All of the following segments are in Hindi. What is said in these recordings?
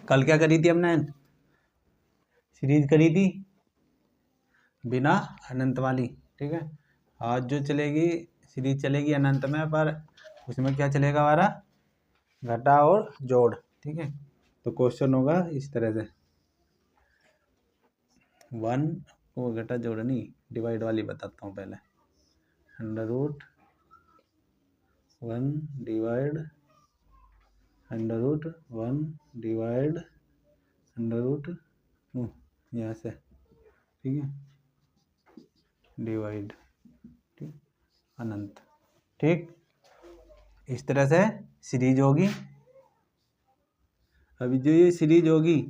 कल क्या करी थी हमने, सीरीज करी थी बिना अनंत वाली, ठीक है। आज जो चलेगी सीरीज चलेगी अनंत में, पर उसमें क्या चलेगा हमारा, घटा और जोड़, ठीक है। तो क्वेश्चन होगा इस तरह से, 1 को घटा जोड़ नहीं, डिवाइड वाली बताता हूँ पहले। Under root 1 divide under root 1 divide under root यहाँ से, ठीक है, डिवाइड, ठीक, अनंत, ठीक। इस तरह से सीरीज होगी। अभी जो ये सीरीज होगी,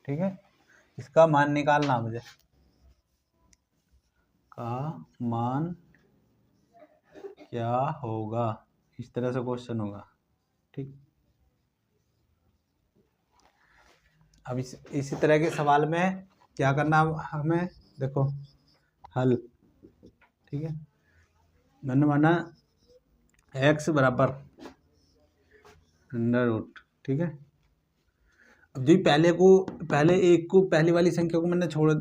ठीक है, इसका मान निकालना मुझे, का मान क्या होगा, इस तरह से क्वेश्चन होगा, ठीक। अब इसी तरह के सवाल में क्या करना हमें, देखो हल, ठीक है। मैंने माना x बराबर अंडर रूट, ठीक है। अब जो पहले एक को, पहली वाली संख्या को मैंने छोड़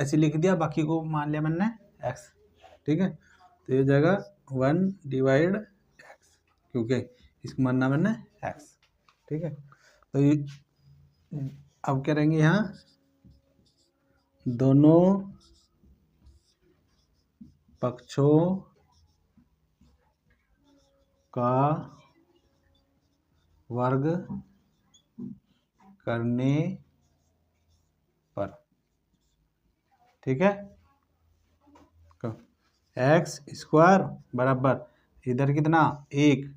ऐसे लिख दिया, बाकी को मान लिया मैंने x, ठीक है। तो ये जगह 1 डिवाइड x, क्योंकि इसको मानना मैंने x, ठीक है। तो ये अब करेंगे यहाँ दोनों पक्षों का वर्ग करने पर, ठीक है, एक्स स्क्वायर बराबर इधर कितना 1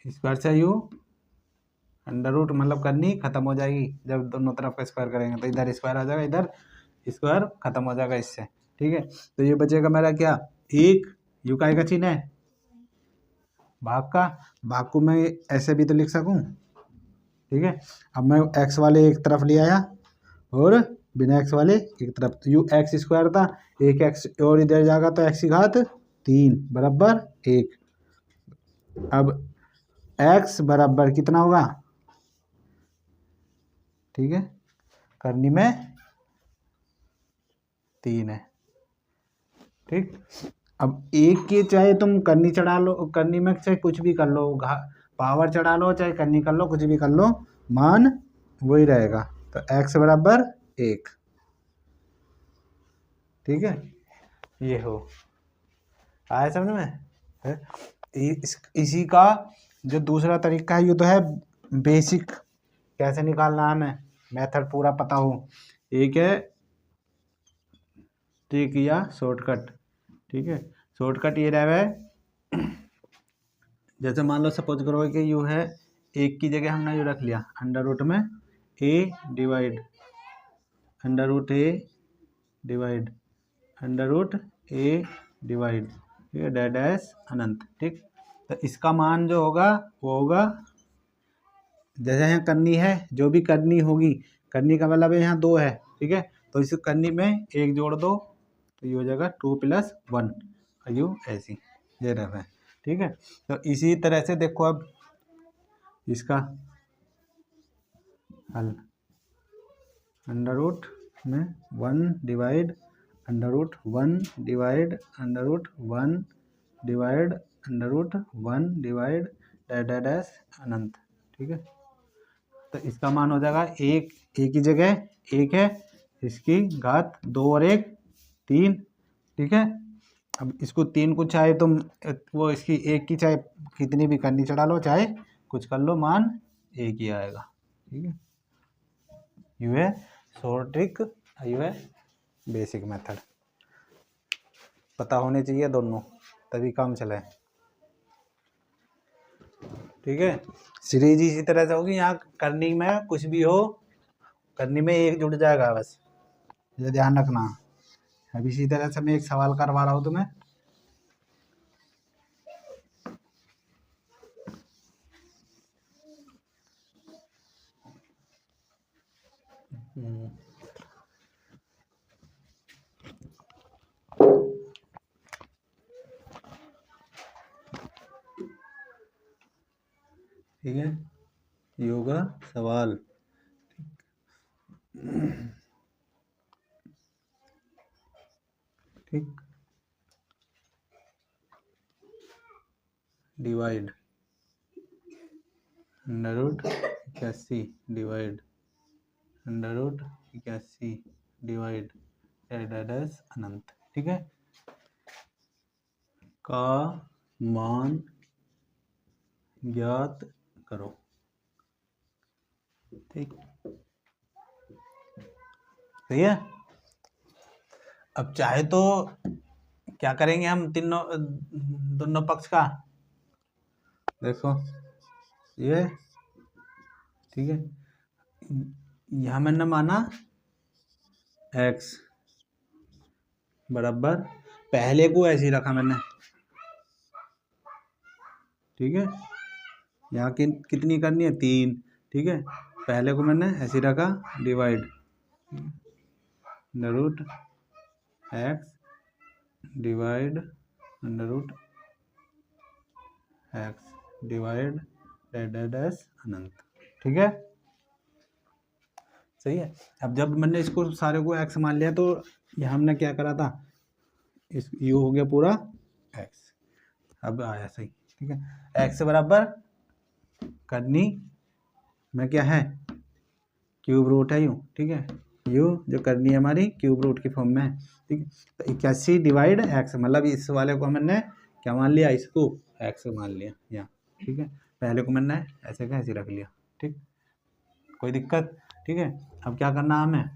स्क्वायर से यू अंडर रूट, मतलब करनी खत्म हो जाएगी जब दोनों तरफ का स्क्वायर करेंगे, तो इधर स्क्वायर आ जाएगा, इधर स्क्वायर खत्म हो जाएगा इससे, ठीक है। तो ये बचेगा मेरा क्या, 1 यू का चिन्ह है भाग का, भाग को मैं ऐसे भी तो लिख सकूं, ठीक है। अब मैं एक्स वाले एक तरफ ले आया और बिना एक्स वाले एक तरफ, तो यू एक्स स्क्वायर था, एक एक्स और इधर जाएगा तो एक्स की घात 3 बराबर 1। अब एक्स बराबर कितना होगा, ठीक है, करनी में 3 है, ठीक। अब एक के चाहे तुम करनी चढ़ा लो, करनी में चाहे कुछ भी कर लो, पावर चढ़ा लो चाहे करनी कर लो, कुछ भी कर लो, मान वही रहेगा। तो x बराबर 1, ठीक है। ये हो आया समझ में है? इसी का जो दूसरा तरीका है, ये तो है बेसिक, कैसे निकालना है हमें, मेथड पूरा पता हो। एक है ट्रिक या शॉर्टकट, ठीक है। शॉर्टकट ये रहा है, जैसे मान लो सपोज करो कि यू है, एक की जगह हमने यू रख लिया अंडर रूट में a divide under root a divide under root a divide, ठीक है, डैश अनंत, ठीक। तो इसका मान जो होगा वो होगा, जैसे यहाँ करनी है, जो भी करनी होगी, करनी का मतलब है यहाँ 2 है, ठीक है। तो इस करनी में 1 जोड़ दो तो ये हो जाएगा 2 + 1, यू ऐसी ये रहा है, ठीक है। तो इसी तरह से देखो अब इसका हल, अंडर रूट में 1 divide under root 1 divide under root 1 divide under root 1 divide dash अनंत, ठीक है। तो इसका मान हो जाएगा 1, एक की जगह 1 है, इसकी घात 2 और 1 3, ठीक है। अब इसको 3 को चाहे तुम वो इसकी 1 की चाहे कितनी भी करनी चढ़ा लो, चाहे कुछ कर लो, मान 1 ही आएगा, ठीक है। यू है शॉर्ट ट्रिक, यू है बेसिक मेथड, पता होने चाहिए दोनों, तभी काम चले, ठीक है। सीरीज इसी तरह से होगी, यहाँ करनी में कुछ भी हो, करनी में 1 जुड़ जाएगा, बस ये ध्यान रखना। अब इसी तरह से मैं एक सवाल करवा रहा हूँ तुम्हें, ठीक है। योगा सवाल। ठीक, divide under root 81 divide under root 81 divide dash अनंत। ठीक है, का मान ज्ञात करो। ठीक, सही है। अब चाहे तो क्या करेंगे हम तीनों दोनों पक्ष का, देखो ये ठीक है, यहां मैंने माना x बराबर, पहले को ऐसे ही रखा मैंने। ठीक है, यहाँ कितनी करनी है 3। ठीक है, पहले को मैंने ऐसे ही रखा, divide under root x divide under root x divide dash अनंत। ठीक है, सही है। अब जब मैंने इसको सारे को x मान लिया तो यहाँ हमने क्या करा था, इस u हो गया पूरा x। अब आया सही। ठीक है, x बराबर करनी में क्या है, क्यूब रूट है u। ठीक है, u जो करनी है हमारी क्यूब रूट की फॉर्म में है। ठीक है, तो 81 डिवाइड x, मतलब इस वाले को मैंने क्या मान लिया, इसको x मान लिया यहाँ। ठीक है, पहले को मैंने ऐसे का ऐसे रख लिया। ठीक, कोई दिक्कत। ठीक है, अब क्या करना हमें,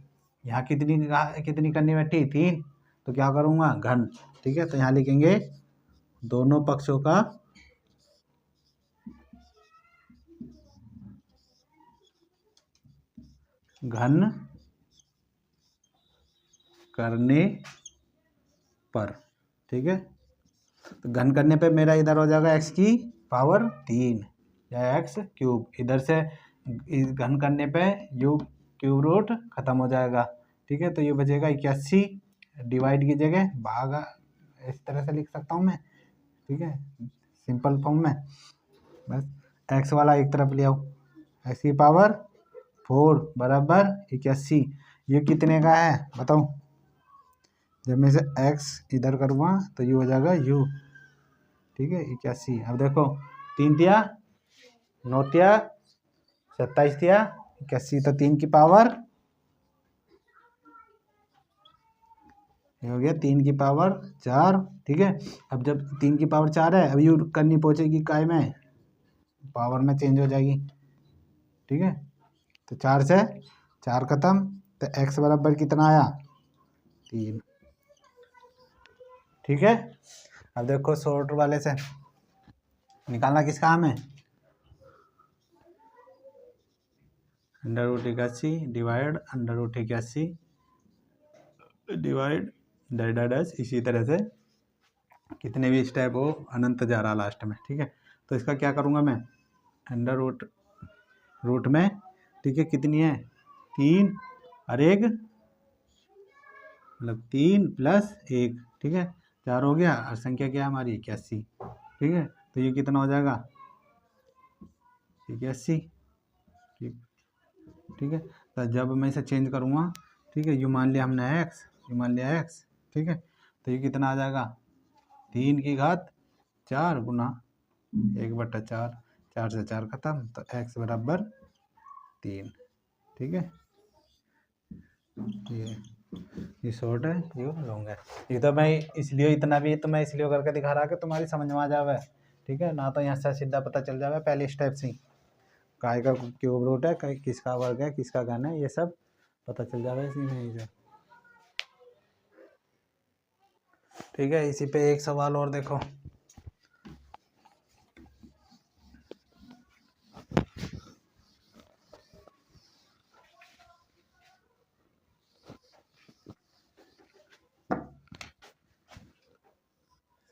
यहाँ कितनी करनी बैठी 3, तो क्या करूँगा घन। ठीक है, तो यहाँ लिखेंगे दोनों पक्षों का घन करने पर। ठीक है, तो घन करने पे मेरा इधर हो जाएगा x की पावर 3 या x क्यूब, इधर से घन करने पे u क्यूब रूट खत्म हो जाएगा। ठीक है, तो ये बचेगा 81 डिवाइड की जगह भाग, इस तरह से लिख सकता हूँ मैं। ठीक है, सिंपल फॉर्म में, बस x वाला एक तरफ ले आओ, x की पावर 4 बराबर 81। ये कितने का है बताओ, जब मैं से x इधर करूँगा तो ये हो जाएगा u। ठीक है, 81। अब देखो 3 तिया 9 तिया 27 तिया 81, तो 3 की पावर, ये हो गया 3 की पावर 4। ठीक है, अब जब 3 की पावर 4 है, अब यू करनी पहुंचेगी काय में, पावर में चेंज हो जाएगी। ठीक है, तो 4 से 4 खत्म, तो x बराबर कितना आया 3। ठीक है, अब देखो शॉर्ट वाले से निकालना किसका काम है, under root 81 divide under root 81 divide dash. इसी तरह से कितने भी स्टेप हो, अनंत जा रहा लास्ट में। ठीक है, तो इसका क्या करूँगा मैं, अंडर रूट में, ठीक है, कितनी है 3 और 1, मतलब 3 प्लस 1। ठीक है, 4 हो गया, और संख्या क्या है हमारी 81। ठीक है, तो ये कितना हो जाएगा 81। ठीक है, तो जब मैं इसे चेंज करूँगा, ठीक है, यू मान लिया हमने x, यू मान लिया x। ठीक है, तो ये कितना आ जाएगा 3 की घात 4 गुना 1/4, 4 से 4 खत्म, तो x बराबर 3। ठीक है, ये शॉर्ट है, ये लॉन्ग है। ये तो मैं इसलिए इतना भी तो मैं इसलिए करके दिखा रहा कि तुम्हारी समझ में आ जावे। ठीक है ना, तो यहाँ से सीधा पता चल जावे पहले स्टेप से ही, काय का क्यूब रूट है, किसका वर्ग है, किसका घन है, ये सब पता चल जावे इसी में से। ठीक है, इसी पे एक सवाल और देखो,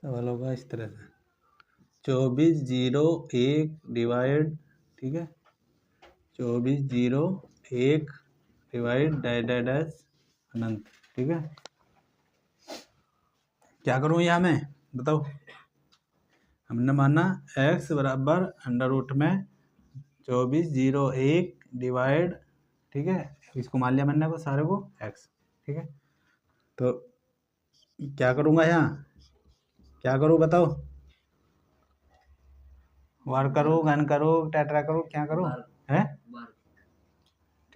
सवाल होगा इस तरह से 2401 डिवाइड, ठीक है 2401 डिवाइड डैश अनंत। ठीक है, क्या करूँ यहाँ मैं बताओ, हमने माना x बराबर अंडर रूट में 2401 डिवाइड, ठीक है, इसको मान लिया मैंने को सारे को x, ठीक है। तो क्या करूँगा यहाँ, क्या करूँ बताओ, वर्ग करूँ, घन करूँ, टेट्रा करूँ, क्या करूँ, है,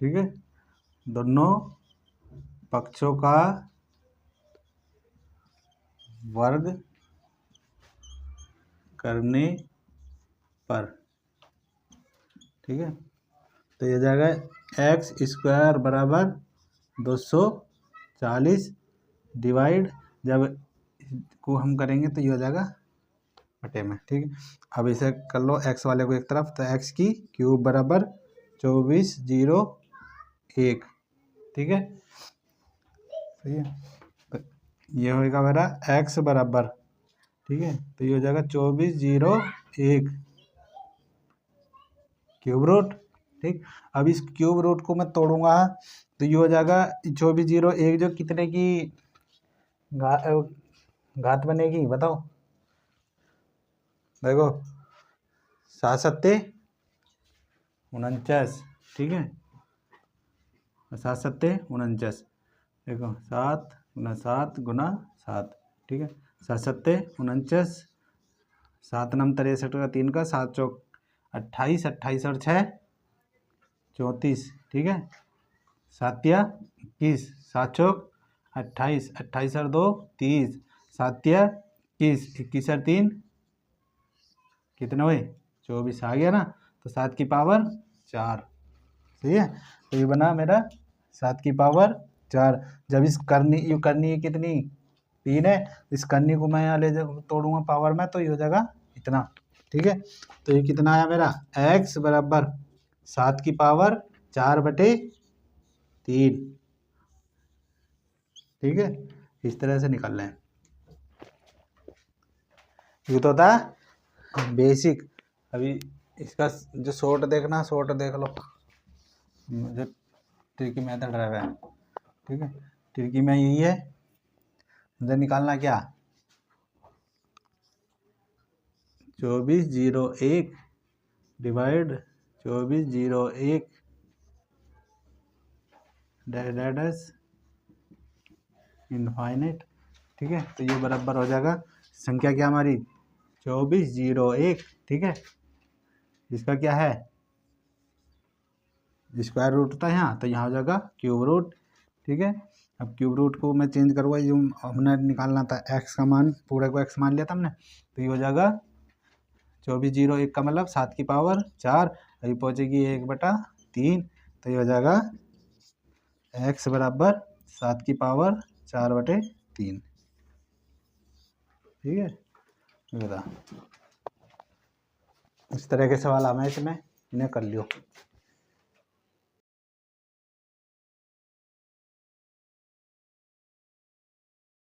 ठीक है। दोनों पक्षों का वर्ग करने पर, ठीक है। तो ये जाएगा एक्स स्क्वायर बराबर 240 डिवाइड, जब को हम करेंगे तो ये हो जाएगा बटे में, ठीक है। अब इसे कर लो एक्स वाले को एक तरफ, तो एक्स की क्यूब बराबर 2401, ठीक है, सही है। तो ये होगा मेरा एक्स बराबर, ठीक है, तो ये हो जाएगा 2401 क्यूब रूट, ठीक। अब इस क्यूब रूट को मैं तोड़ूंगा तो ये हो जाएगा 2401, जो कितने की घात बनेगी बताओ, देखो 7 सत्ते 49, ठीक है, 7 सत्ते 49, देखो 7 गुना 7 गुना 7, ठीक है, 7 सत्ते 49, 7 नम 63 का 3 का, 7 चौक 28, 28 और 6 34, ठीक है, 7 या 21, 7 चौक 28, 28 और 2 30, 7 या 21, 21 और 3 कितने हुए 24 आ गया ना, तो 7 की पावर 4, सही है। तो ये बना मेरा 7 की पावर 4। जब इस करनी यू करनी है कितनी 3 है, इस करनी को मैं यहाँ ले तोड़ूंगा पावर में, तो ये हो जाएगा इतना, ठीक है। तो ये कितना आया मेरा x बराबर 7 की पावर 4 बटे 3, ठीक है, इस तरह से निकल रहे हैं। ये तो था बेसिक। अभी इसका जो शॉर्ट देखना, शॉर्ट देख लो, मुझे ट्रिकी मेथड रहा है, ठीक है। ट्रिकी में यही है, मुझे निकालना क्या 2401 डिवाइड 2401 डैश इनफाइनाइट, ठीक है। तो ये बराबर हो जाएगा संख्या क्या हमारी 2401, ठीक है। इसका क्या है स्क्वायर रूट था यहाँ, तो यहाँ हो जाएगा क्यूब रूट, ठीक है। अब क्यूब रूट को मैं चेंज करूँगा, जो हमने निकालना था एक्स का मान, पूरे को एक्स मान लिया था हमने, तो ये हो जाएगा 2401 का मतलब 7 की पावर 4, अभी पहुँचेगी 1/3, तो ये हो जाएगा एक्स बराबर 7 की पावर 4/3, ठीक है। बता इस तरह के सवाल हमें इसमें इन्हें कर लियो।